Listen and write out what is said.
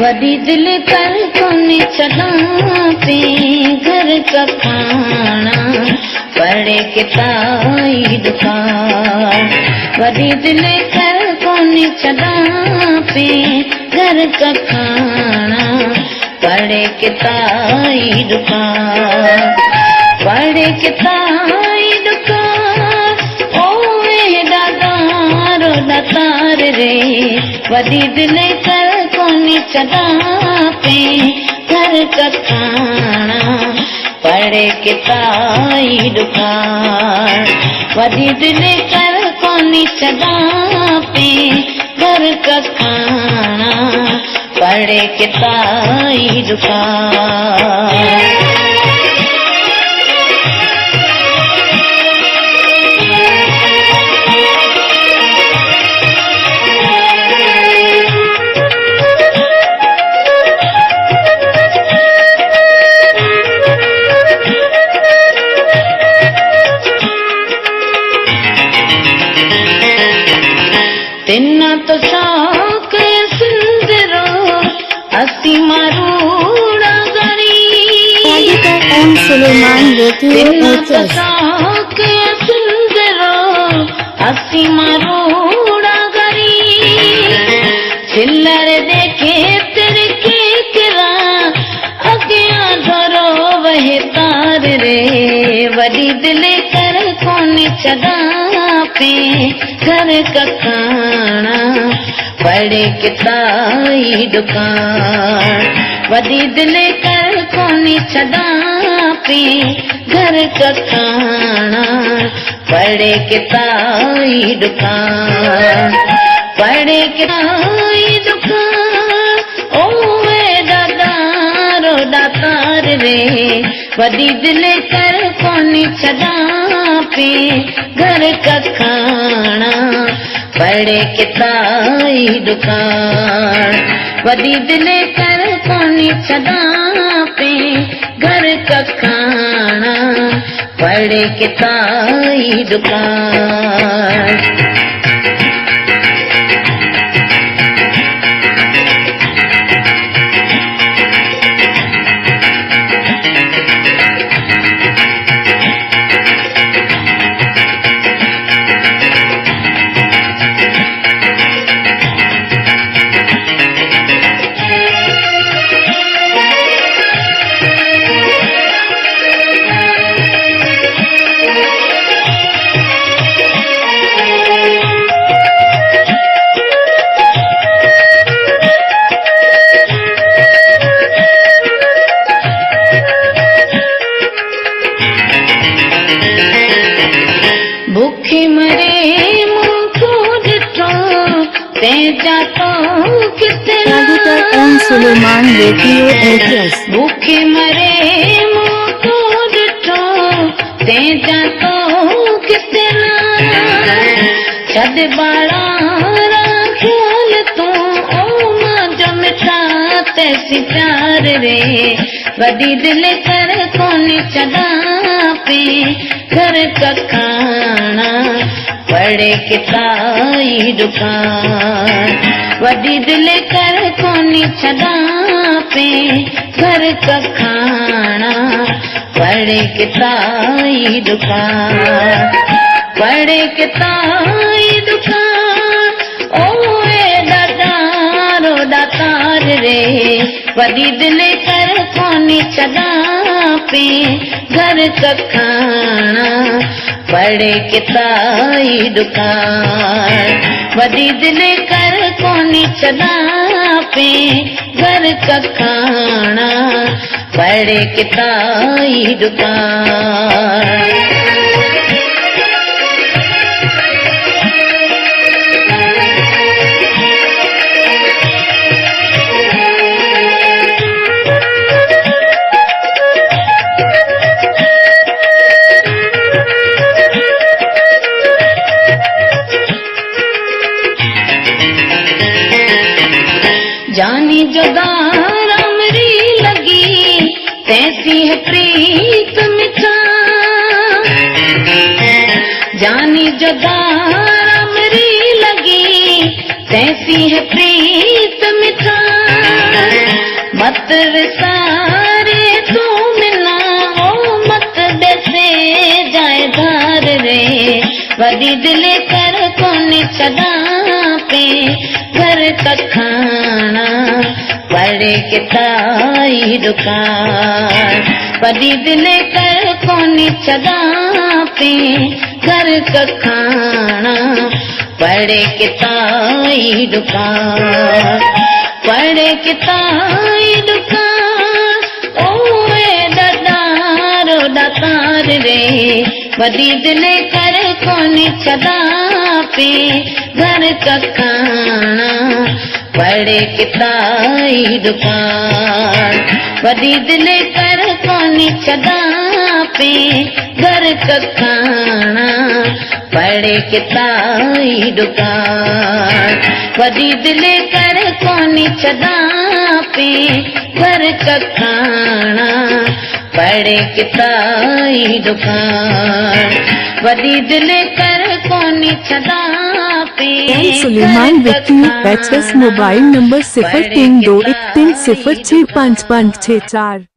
वदी दिल कर कोने छदा पे घर का खाना पड़े के ताई दुकान। वदी दिल कर कोने छदा पे घर का खाना पड़े के ताई दुकान। पड़े के ताई दुकान ओए दादारो दातार रे। वदी दिल कर कोने छदा पे घर का खाना पड़े के ताई दुकान। वदी दिल कर कोने छदा पे घर का खाना पड़े के ताई दुकान। तिन्ना तो शौक सुंदरो असी मारूड़ा गरी। तिन्ना तो शौक सुंदरो असी मारूड़ा गरी। चिल्लर देखे तेरे के किरा अगिया धरो वह तार रे। वडी दिल कर कोने छदा पे घर का खाना पड़े के ताई दुकान। वदी दिल कर कोने छदा पे घर का खाना पड़े के ताई दुकान। पड़े के ताई दुकान ओए दादारो दातार रे। वदी दिल कर कोने छदा पे घर का खाना पड़े के ताई दुकान। वदी दिल कर कोने छदा पे घर का खाना पड़े के ताई दुकान। भूखे मरे मुझको दिठो ते जातो कितना। भूखे मरे मुझको दिठो ते जातो कितना। छद बाड़ा ख्याल तू ओ मां जो मिठा तैसी प्यार रे। वदी दिल कर कोने छदा पे घर का खाना पड़े के ताई दुकान। वदी दिल कर कोने छदा पे घर का खाना पड़े के ताई दुकान। पड़े के ताई दुकान ओए दादारो दातार रे। वदी दिल कर कोने छदा पे घर का खाना पड़े के ताई दुकान। वदी दिल कर कोने छदा पे घर का खाना पड़े के ताई दुकान। जानी जगारा मेरी लगी तैसी है प्रीत मिठा। जानी जगारा मेरी लगी तैसी है प्रीत मिठा। मत विसारे तू मिला ओ मत बेसे जाए धार रे वदी दिल कर कोने छदा पे घर का खाना पड़े के ताई दुकान वदी दिल कर कोने छदा पे घर का खाना पड़े के ताई दुकान पड़े के ताई दुकान ओए दादारो दातार रे वदी दिल कर कोने छदा पे घर का खाना पड़े के ताई दुकान वदी दिल कर कोने छदा पे घर का खाना पड़े के ताई दुकान वदी दिल कर कोनी छदा पे घर का खाना पड़े के ताई दुकान वदी दिल कर कोनी छदा पे Suleman Vicky HS mobile number 032130655564।